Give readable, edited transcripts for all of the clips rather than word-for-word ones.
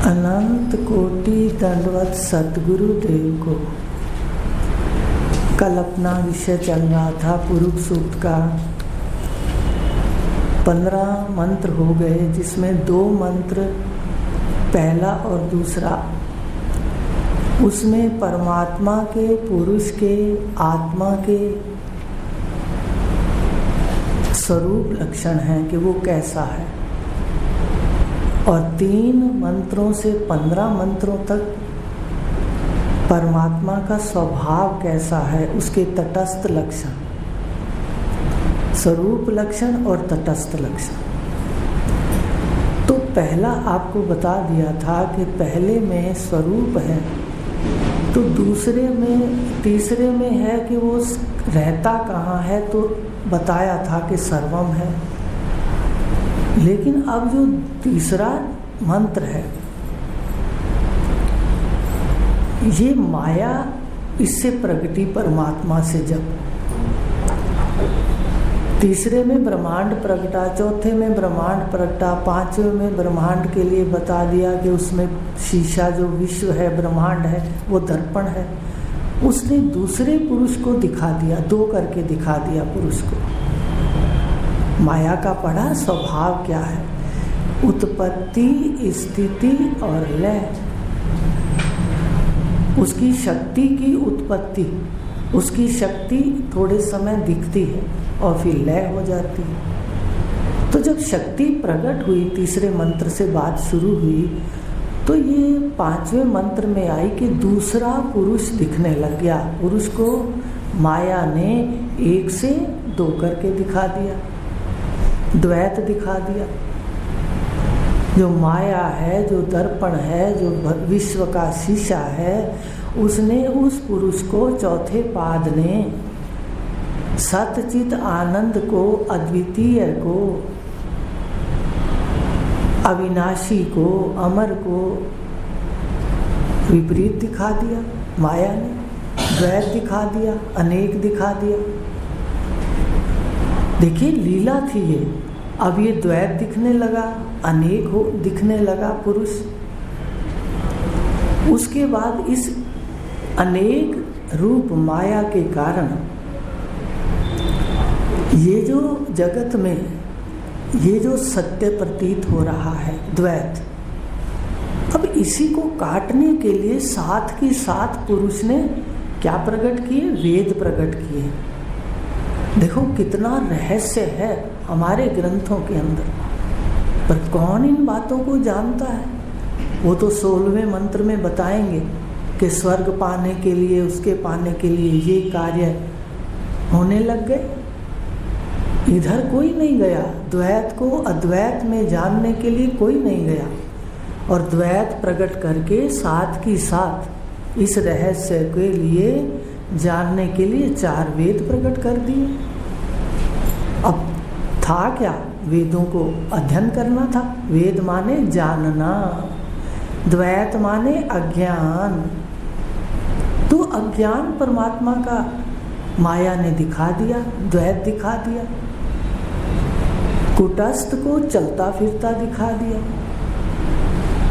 अनंत कोटि दंडवत सतगुरुदेव को। कल अपना विषय चल रहा था पुरुष सूक्त का। 15 मंत्र हो गए, जिसमें 2 मंत्र पहला और दूसरा, उसमें परमात्मा के, पुरुष के, आत्मा के स्वरूप लक्षण हैं कि वो कैसा है। और 3 मंत्रों से 15 मंत्रों तक परमात्मा का स्वभाव कैसा है, उसके तटस्थ लक्षण, स्वरूप लक्षण और तटस्थ लक्षण। तो पहला आपको बता दिया था कि पहले में स्वरूप है, तो दूसरे में, तीसरे में है कि वो रहता कहाँ है, तो बताया था कि सर्वम है। लेकिन अब जो तीसरा मंत्र है, ये माया इससे प्रगति परमात्मा से, जब तीसरे में ब्रह्मांड प्रगटा, चौथे में ब्रह्मांड प्रगटा, 5वें में ब्रह्मांड के लिए बता दिया कि उसमें शीशा जो विश्व है, ब्रह्मांड है, वो दर्पण है। उसने दूसरे पुरुष को दिखा दिया, 2 करके दिखा दिया पुरुष को। माया का पढ़ा स्वभाव क्या है, उत्पत्ति, स्थिति और लय। उसकी शक्ति की उत्पत्ति, उसकी शक्ति थोड़े समय दिखती है और फिर लय हो जाती है। तो जब शक्ति प्रकट हुई, तीसरे मंत्र से बात शुरू हुई, तो ये 5वें मंत्र में आई कि दूसरा पुरुष दिखने लग गया। पुरुष को माया ने 1 से 2 करके दिखा दिया, द्वैत दिखा दिया। जो माया है, जो दर्पण है, जो विश्व का शीशा है, उसने उस पुरुष को, चौथे पाद ने सतचित आनंद को, अद्वितीय को, अविनाशी को, अमर को विपरीत दिखा दिया। माया ने द्वैत दिखा दिया, अनेक दिखा दिया। देखिए लीला थी ये। अब ये द्वैत दिखने लगा, अनेक हो दिखने लगा पुरुष। उसके बाद इस अनेक रूप माया के कारण ये जो जगत में ये जो सत्य प्रतीत हो रहा है, द्वैत, अब इसी को काटने के लिए साथ की साथ पुरुष ने क्या प्रकट किए? वेद प्रकट किए। देखो कितना रहस्य है हमारे ग्रंथों के अंदर, पर कौन इन बातों को जानता है? वो तो 16वें मंत्र में बताएंगे कि स्वर्ग पाने के लिए, उसके पाने के लिए ये कार्य होने लग गए। इधर कोई नहीं गया, द्वैत को अद्वैत में जानने के लिए कोई नहीं गया। और द्वैत प्रकट करके साथ की साथ इस रहस्य के लिए, जानने के लिए 4 वेद प्रकट कर दिए। अब था क्या? वेदों को अध्ययन करना था। वेद माने जानना, द्वैत माने अज्ञान। तो अज्ञान परमात्मा का माया ने दिखा दिया, द्वैत दिखा दिया। कुटस्थ को चलता फिरता दिखा दिया,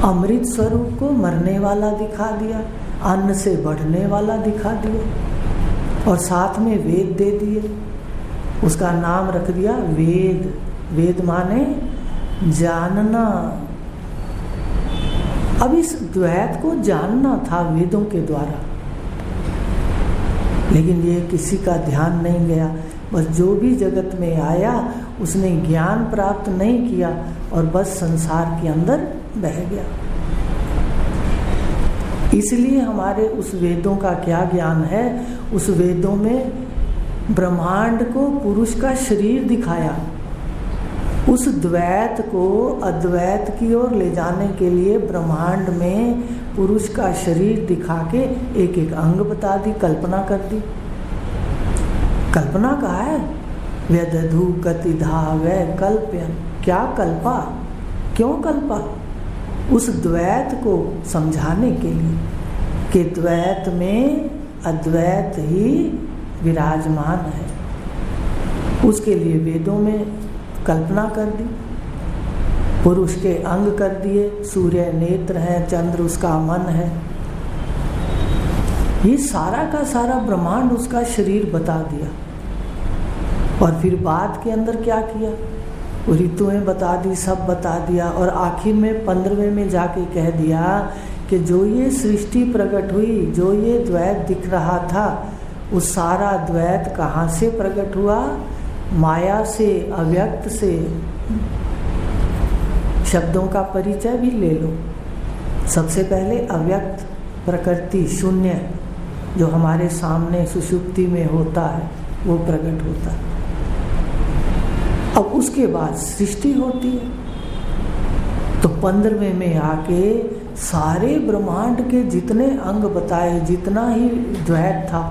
अमृत स्वरूप को मरने वाला दिखा दिया, अन्न से बढ़ने वाला दिखा दिया, और साथ में वेद दे दिए। उसका नाम रख दिया वेद। वेद माने जानना। अब इस द्वैत को जानना था वेदों के द्वारा, लेकिन ये किसी का ध्यान नहीं गया। बस जो भी जगत में आया उसने ज्ञान प्राप्त नहीं किया और बस संसार के अंदर बह गया। इसलिए हमारे उस वेदों का क्या ज्ञान है? उस वेदों में ब्रह्मांड को पुरुष का शरीर दिखाया। उस द्वैत को अद्वैत की ओर ले जाने के लिए ब्रह्मांड में पुरुष का शरीर दिखा के एक एक अंग बता दी, कल्पना कर दी। कल्पना कहा है, व्यदधु गतिधावै कल्प्यन। क्या कल्पा? क्यों कल्पा? उस द्वैत को समझाने के लिए कि द्वैत में अद्वैत ही विराजमान है। उसके लिए वेदों में कल्पना कर दी। पुरुष के अंग कर दिए, सूर्य नेत्र है, चंद्र उसका मन है। ये सारा का सारा ब्रह्मांड उसका शरीर बता दिया। और फिर बाद के अंदर क्या किया, ऋतुएं बता दी, सब बता दिया। और आखिर में 15वें में जाके कह दिया कि जो ये सृष्टि प्रकट हुई, जो ये द्वैत दिख रहा था, उस सारा द्वैत कहाँ से प्रकट हुआ? माया से, अव्यक्त से। शब्दों का परिचय भी ले लो। सबसे पहले अव्यक्त प्रकृति, शून्य, जो हमारे सामने सुषुप्ति में होता है, वो प्रकट होता है। अब उसके बाद सृष्टि होती है। तो 15वें में आके सारे ब्रह्मांड के जितने अंग बताए, जितना ही द्वैत था,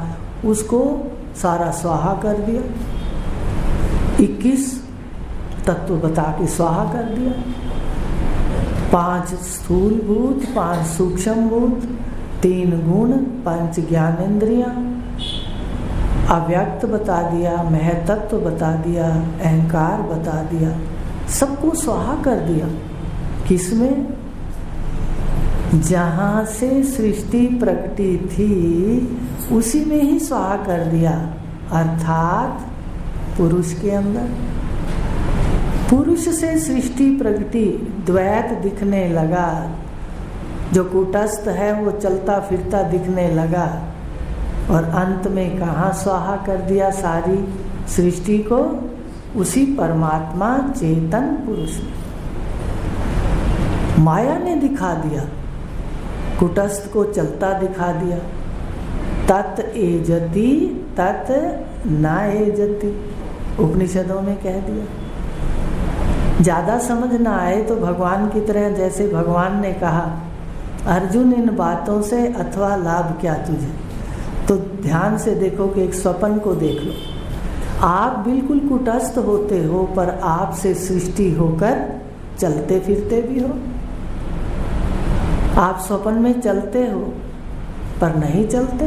उसको सारा स्वाहा कर दिया। 21 तत्व बता के स्वाहा कर दिया। 5 स्थूल भूत, 5 सूक्ष्म भूत, 3 गुण, 5 ज्ञानेंद्रियां, अव्यक्त बता दिया, महतत्व बता दिया, अहंकार बता दिया, सबको स्वाहा कर दिया। किसमें? जहां से सृष्टि प्रकटी थी उसी में ही स्वाहा कर दिया, अर्थात पुरुष के अंदर। पुरुष से सृष्टि प्रगति, द्वैत दिखने लगा, जो कूटस्थ है वो चलता फिरता दिखने लगा। और अंत में कहाँ स्वाहा कर दिया सारी सृष्टि को? उसी परमात्मा चेतन पुरुष ने। माया ने दिखा दिया, कुटस्थ को चलता दिखा दिया। तत् एजति तत् न एजति, उपनिषदों में कह दिया। ज्यादा समझ ना आए तो भगवान की तरह, जैसे भगवान ने कहा, अर्जुन इन बातों से अथवा लाभ क्या तुझे? तो ध्यान से देखो कि एक स्वप्न को देख लो। आप बिल्कुल कुटस्थ होते हो, पर आपसे सृष्टि होकर चलते फिरते भी हो। आप स्वप्न में चलते हो पर नहीं चलते।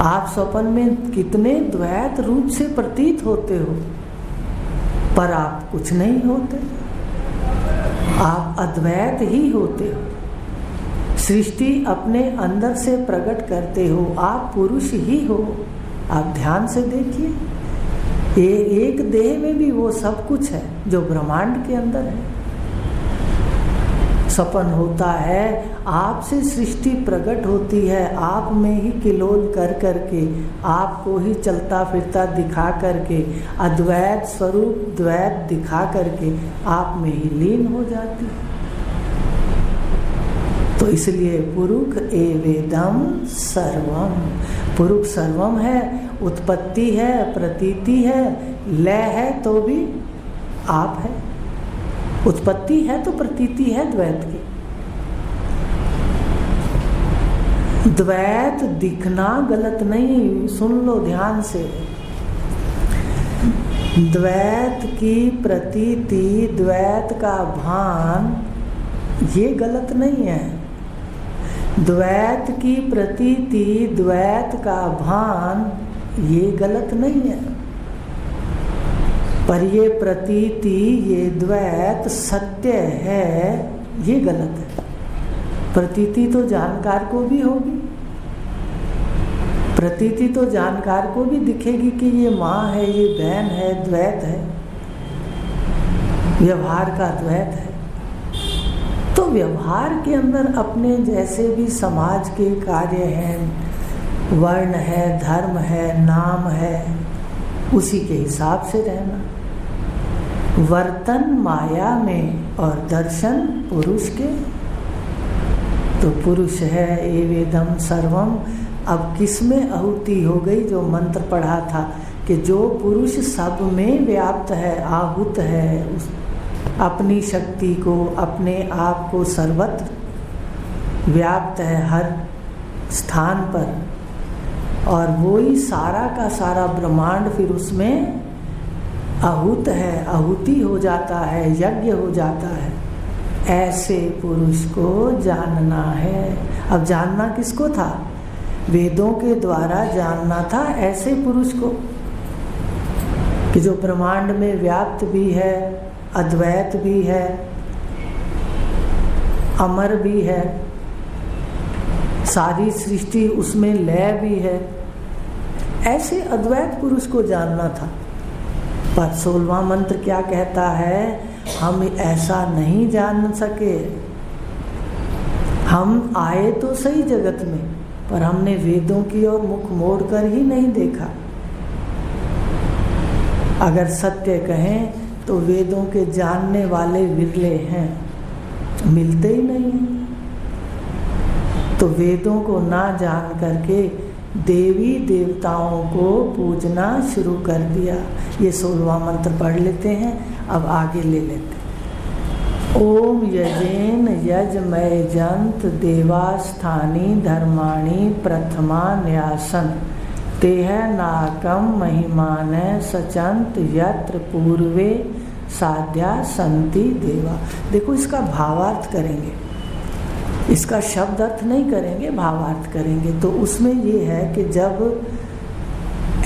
आप स्वप्न में कितने द्वैत रूप से प्रतीत होते हो, पर आप कुछ नहीं होते। आप अद्वैत ही होते हो। सृष्टि अपने अंदर से प्रकट करते हो, आप पुरुष ही हो। आप ध्यान से देखिए, ये एक देह में भी वो सब कुछ है जो ब्रह्मांड के अंदर है। सपन होता है, आपसे सृष्टि प्रकट होती है, आप में ही किलोल कर करके, आपको ही चलता फिरता दिखा करके, अद्वैत स्वरूप द्वैत दिखा करके आप में ही लीन हो जाती है। तो इसलिए पुरुष एवेदम सर्वम, पुरुष सर्वम है, उत्पत्ति है, प्रतीति है, लय है तो भी आप है। उत्पत्ति है तो प्रतीति है द्वैत की। द्वैत दिखना गलत नहीं, सुन लो ध्यान से। द्वैत की प्रतीति, द्वैत का भान, ये गलत नहीं है। द्वैत की प्रतीति, द्वैत का भान, ये गलत नहीं है। पर ये प्रतीति, ये द्वैत सत्य है, ये गलत है। प्रतीति तो जानकार को भी होगी, प्रतीति तो जानकार को भी दिखेगी कि ये माँ है, ये बहन है, द्वैत है, व्यवहार का द्वैत है। तो व्यवहार के अंदर अपने जैसे भी समाज के कार्य हैं, वर्ण है, धर्म है, नाम है, उसी के हिसाब से रहना। वर्तन माया में और दर्शन पुरुष के। तो पुरुष है एवेदम सर्वम। अब किस में आहुति हो गई? जो मंत्र पढ़ा था कि जो पुरुष सब में व्याप्त है, आहुत है, अपनी शक्ति को, अपने आप को सर्वत्र व्याप्त है, हर स्थान पर। और वो ही सारा का सारा ब्रह्मांड फिर उसमें आहुत है, आहुति हो जाता है, यज्ञ हो जाता है। ऐसे पुरुष को जानना है। अब जानना किसको था? वेदों के द्वारा जानना था ऐसे पुरुष को कि जो ब्रह्मांड में व्याप्त भी है, अद्वैत भी है, अमर भी है, सारी सृष्टि उसमें लय भी है। ऐसे अद्वैत पुरुष को जानना था। पर 16वां मंत्र क्या कहता है? हम ऐसा नहीं जान सके। हम आए तो सही जगत में, पर हमने वेदों की ओर मुख मोड़कर ही नहीं देखा। अगर सत्य कहें तो वेदों के जानने वाले विरले हैं, मिलते ही नहीं हैं। तो वेदों को ना जान करके देवी देवताओं को पूजना शुरू कर दिया। ये 16वां मंत्र पढ़ लेते हैं, अब आगे ले लेते हैं। ओम यजेन यजमय जंत देवास्थानी धर्माणि प्रथमा न्यासन तेह नाकम महिमान सचंत यत्र पूर्वे साध्या संति देवा। देखो इसका भावार्थ करेंगे, इसका शब्द अर्थ नहीं करेंगे, भावार्थ करेंगे। तो उसमें ये है कि जब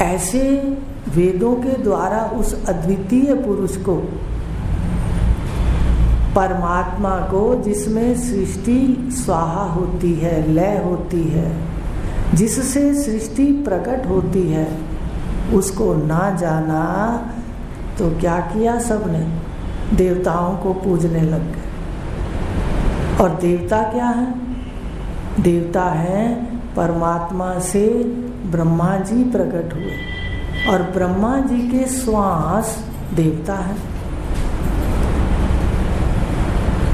ऐसे वेदों के द्वारा उस अद्वितीय पुरुष को, परमात्मा को, जिसमें सृष्टि स्वाहा होती है, लय होती है, जिससे सृष्टि प्रकट होती है, उसको ना जाना तो क्या किया सबने? देवताओं को पूजने लग गए। और देवता क्या है? देवता है परमात्मा से ब्रह्मा जी प्रकट हुए, और ब्रह्मा जी के श्वास देवता है।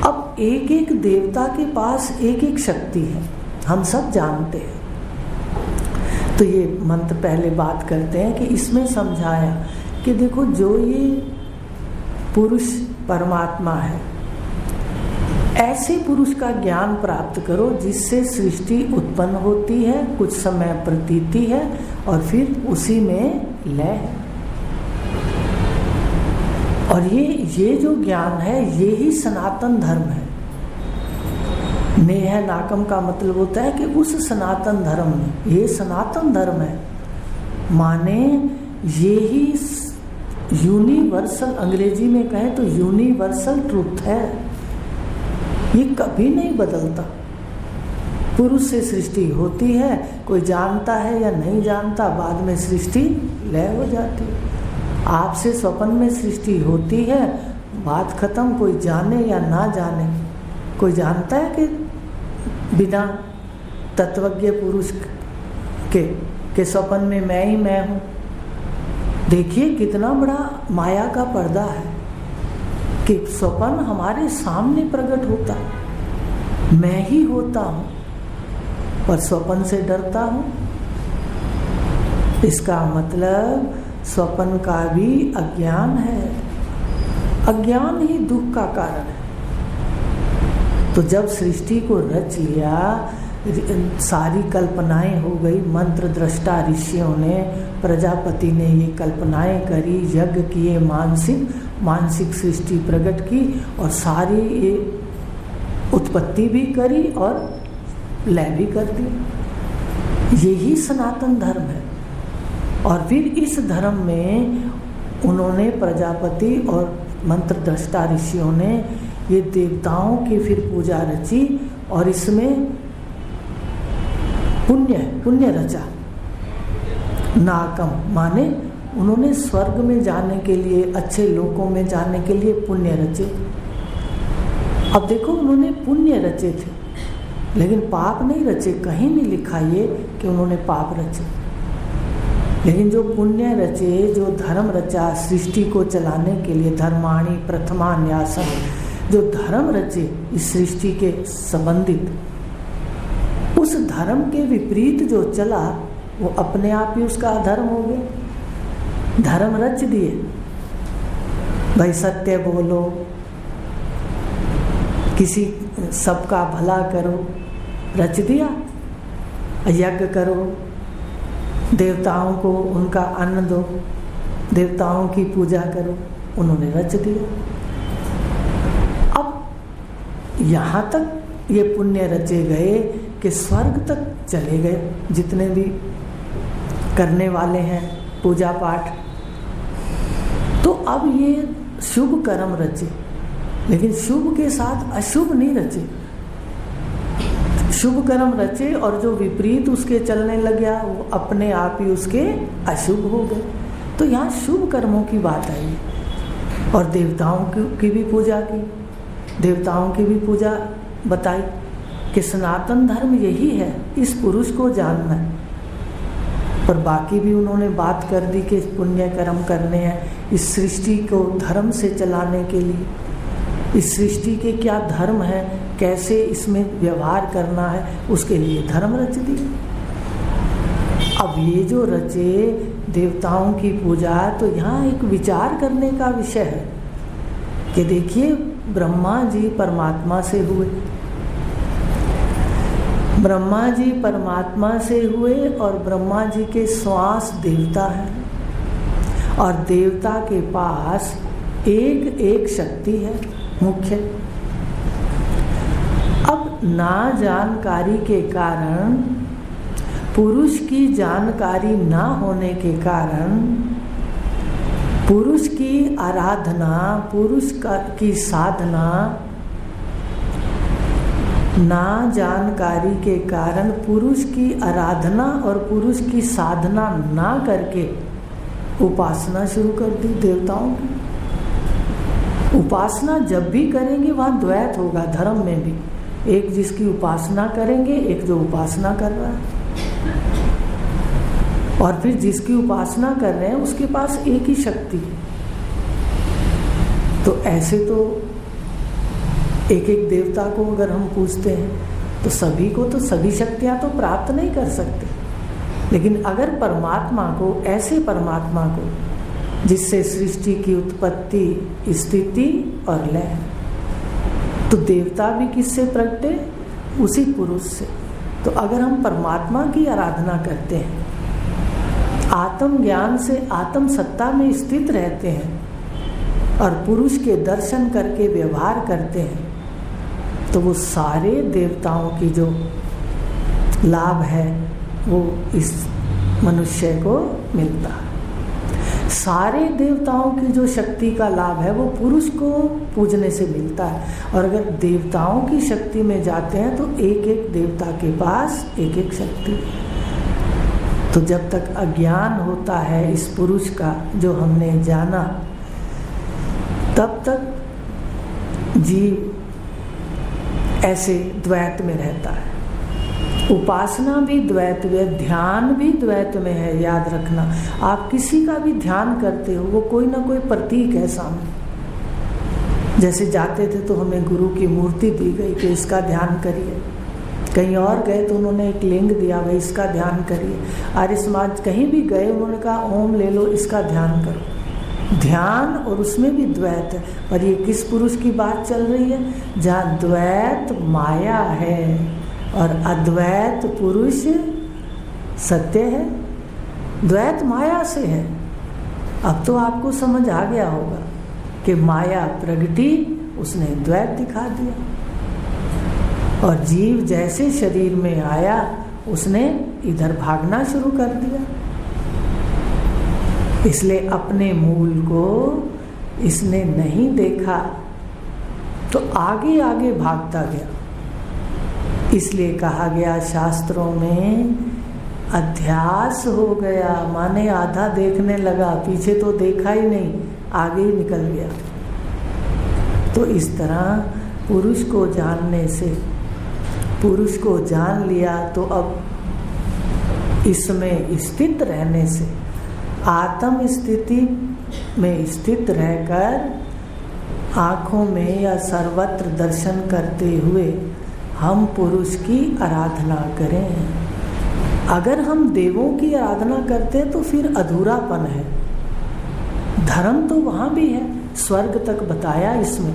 अब एक एक देवता के पास एक एक शक्ति है, हम सब जानते हैं। तो ये मंत्र पहले बात करते हैं कि इसमें समझाया कि देखो जो ये पुरुष परमात्मा है, ऐसे पुरुष का ज्ञान प्राप्त करो जिससे सृष्टि उत्पन्न होती है, कुछ समय प्रतीति है और फिर उसी में लय है। और ये जो ज्ञान है, ये ही सनातन धर्म है। नेह नाकम का मतलब होता है कि उस सनातन धर्म में, ये सनातन धर्म है, माने ये ही यूनिवर्सल, अंग्रेजी में कहें तो यूनिवर्सल ट्रूथ है। ये कभी नहीं बदलता। पुरुष से सृष्टि होती है, कोई जानता है या नहीं जानता, बाद में सृष्टि लय हो जाती है। आपसे स्वप्न में सृष्टि होती है, बात खत्म, कोई जाने या ना जाने। कोई जानता है कि बिना तत्वज्ञ पुरुष के स्वप्न में मैं ही मैं हूँ? देखिए कितना बड़ा माया का पर्दा है कि स्वप्न हमारे सामने प्रकट होता है, मैं ही होता हूँ, पर स्वप्न से डरता हूँ। इसका मतलब स्वप्न का भी अज्ञान है। अज्ञान ही दुख का कारण है। तो जब सृष्टि को रच लिया, सारी कल्पनाएं हो गई, मंत्र दृष्टा ऋषियों ने, प्रजापति ने ये कल्पनाएं करी, यज्ञ किए, मानसिक सृष्टि प्रकट की, और सारी ये उत्पत्ति भी करी और लय भी कर दी। यही सनातन धर्म है। और फिर इस धर्म में उन्होंने, प्रजापति और मंत्र दृष्टा ऋषियों ने, ये देवताओं की फिर पूजा रची और इसमें पुण्य रचा। नाकम माने उन्होंने स्वर्ग में जाने के लिए, अच्छे लोकों में जाने के लिए पुण्य रचे। अब देखो उन्होंने पुण्य रचे थे, लेकिन पाप नहीं रचे। कहीं नहीं लिखा ये कि उन्होंने पाप रचे। लेकिन जो पुण्य रचे, जो धर्म रचा सृष्टि को चलाने के लिए, धर्माणि प्रथमा न्यासन, जो धर्म रचे इस सृष्टि के संबंधित, उस धर्म के विपरीत जो चला वो अपने आप ही उसका अधर्म हो गया। धर्म रच दिए, भाई सत्य बोलो, किसी सबका भला करो, रच दिया। यज्ञ करो, देवताओं को उनका अन्न दो, देवताओं की पूजा करो, उन्होंने रच दिया। अब यहाँ तक ये पुण्य रचे गए कि स्वर्ग तक चले गए, जितने भी करने वाले हैं पूजा पाठ। तो अब ये शुभ कर्म रचे, लेकिन शुभ के साथ अशुभ नहीं रचे। शुभ कर्म रचे और जो विपरीत उसके चलने लग गया वो अपने आप ही उसके अशुभ हो गए। तो यहाँ शुभ कर्मों की बात आई और देवताओं की भी पूजा की, देवताओं की भी पूजा बताई कि सनातन धर्म यही है, इस पुरुष को जानना है। पर बाकी भी उन्होंने बात कर दी कि पुण्य कर्म करने हैं इस सृष्टि को धर्म से चलाने के लिए, इस सृष्टि के क्या धर्म है, कैसे इसमें व्यवहार करना है, उसके लिए धर्म रच दी। अब ये जो रचे देवताओं की पूजा, तो यहाँ एक विचार करने का विषय है कि देखिए ब्रह्मा जी परमात्मा से हुए, ब्रह्मा जी परमात्मा से हुए और ब्रह्मा जी के श्वास देवता है और देवता के पास एक एक शक्ति है मुख्य। अब ना जानकारी के कारण, पुरुष की जानकारी ना होने के कारण, पुरुष की आराधना, पुरुष की साधना ना जानकारी के कारण पुरुष की आराधना और पुरुष की साधना ना करके उपासना शुरू कर दी देवताओं की। उपासना जब भी करेंगे वहाँ द्वैत होगा, धर्म में भी एक जिसकी उपासना करेंगे, एक जो उपासना कर रहा है, और फिर जिसकी उपासना कर रहे हैं उसके पास एक ही शक्ति है। तो ऐसे तो एक एक देवता को अगर हम पूजते हैं तो सभी को तो सभी शक्तियां तो प्राप्त नहीं कर सकते, लेकिन अगर परमात्मा को, ऐसे परमात्मा को जिससे सृष्टि की उत्पत्ति, स्थिति और लय, तो देवता भी किससे प्रगटे? उसी पुरुष से। तो अगर हम परमात्मा की आराधना करते हैं, आत्म ज्ञान से आत्म सत्ता में स्थित रहते हैं और पुरुष के दर्शन करके व्यवहार करते हैं, तो वो सारे देवताओं की जो लाभ है वो इस मनुष्य को मिलता है। सारे देवताओं की जो शक्ति का लाभ है वो पुरुष को पूजने से मिलता है। और अगर देवताओं की शक्ति में जाते हैं तो एक एक देवता के पास एक एक शक्ति। तो जब तक अज्ञान होता है इस पुरुष का जो हमने जाना, तब तक जीव ऐसे द्वैत में रहता है। उपासना भी द्वैत में, ध्यान भी द्वैत में है। याद रखना, आप किसी का भी ध्यान करते हो वो कोई ना कोई प्रतीक है सामने। जैसे जाते थे तो हमें गुरु की मूर्ति दी गई कि इसका ध्यान करिए, कहीं और गए तो उन्होंने एक लिंग दिया, भाई इसका ध्यान करिए। आर्य समाज कहीं भी गए उन्होंने कहा ओम ले लो, इसका ध्यान करो। ध्यान, और उसमें भी द्वैत है। पर ये किस पुरुष की बात चल रही है? जहाँ द्वैत माया है और अद्वैत पुरुष सत्य है। द्वैत माया से है। अब तो आपको समझ आ गया होगा कि माया प्रगटी, उसने द्वैत दिखा दिया और जीव जैसे शरीर में आया उसने इधर भागना शुरू कर दिया। इसलिए अपने मूल को इसने नहीं देखा तो आगे आगे भागता गया। इसलिए कहा गया शास्त्रों में अध्यास हो गया, माने आधा देखने लगा, पीछे तो देखा ही नहीं, आगे ही निकल गया। तो इस तरह पुरुष को जानने से, पुरुष को जान लिया तो अब इसमें स्थित रहने से, आत्म स्थिति में स्थित रहकर आँखों में या सर्वत्र दर्शन करते हुए हम पुरुष की आराधना करें। अगर हम देवों की आराधना करते हैं तो फिर अधूरापन है। धर्म तो वहाँ भी है, स्वर्ग तक बताया इसमें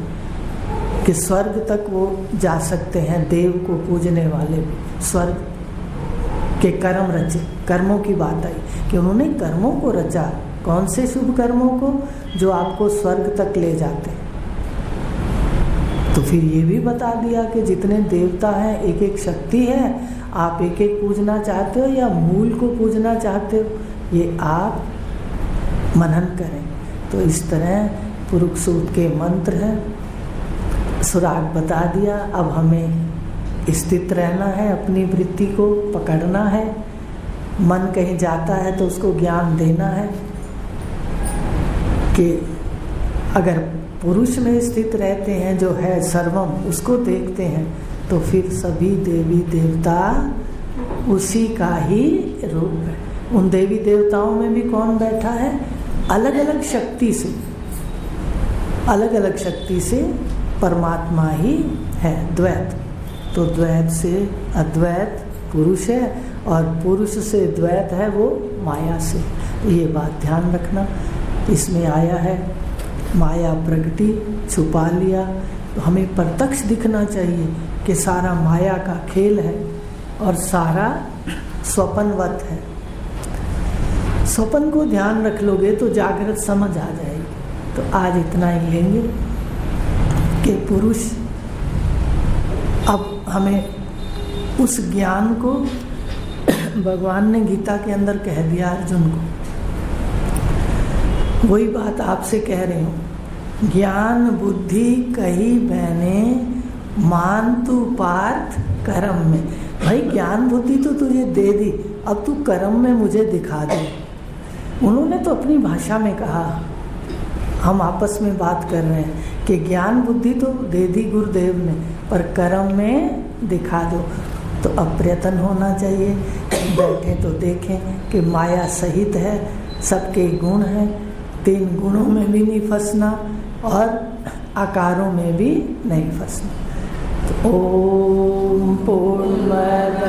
कि स्वर्ग तक वो जा सकते हैं, देव को पूजने वाले भी स्वर्ग के कर्म रचे। कर्मों की बात आई कि उन्होंने कर्मों को रचा। कौन से शुभ कर्मों को? जो आपको स्वर्ग तक ले जाते हैं। तो फिर ये भी बता दिया कि जितने देवता हैं एक एक शक्ति है, आप एक एक पूजना चाहते हो या मूल को पूजना चाहते हो, ये आप मनन करें। तो इस तरह पुरुष सूक्त के मंत्र हैं, सुराग बता दिया। अब हमें स्थित रहना है, अपनी वृत्ति को पकड़ना है। मन कहीं जाता है तो उसको ज्ञान देना है कि अगर पुरुष में स्थित रहते हैं, जो है सर्वम, उसको देखते हैं, तो फिर सभी देवी देवता उसी का ही रूप है। उन देवी देवताओं में भी कौन बैठा है? अलग अलग शक्ति से, अलग अलग शक्ति से परमात्मा ही है, द्वैत। तो द्वैत से अद्वैत पुरुष है और पुरुष से द्वैत है वो माया से। ये बात ध्यान रखना। इसमें आया है माया प्रगति, छुपा लिया, तो हमें प्रत्यक्ष दिखना चाहिए कि सारा माया का खेल है और सारा स्वप्नवत है। स्वप्न को ध्यान रख लोगे तो जागृत समझ आ जाएगी। तो आज इतना ही लेंगे कि पुरुष, अब हमें उस ज्ञान को भगवान ने गीता के अंदर कह दिया अर्जुन को। वही बात आपसे कह रही हूँ, ज्ञान बुद्धि कही मैंने, मान तू पार्थ कर्म में। भाई ज्ञान बुद्धि तो तुझे दे दी, अब तू कर्म में मुझे दिखा दे। उन्होंने तो अपनी भाषा में कहा, हम आपस में बात कर रहे हैं कि ज्ञान बुद्धि तो दे दी गुरुदेव ने, पर कर्म में दिखा दो। तो अब प्रयत्न होना चाहिए, बैठे तो देखें कि माया सहित है, सबके गुण हैं, 3 गुणों में भी नहीं फंसना और आकारों में भी नहीं फंसना। तो ओम पूर्णमद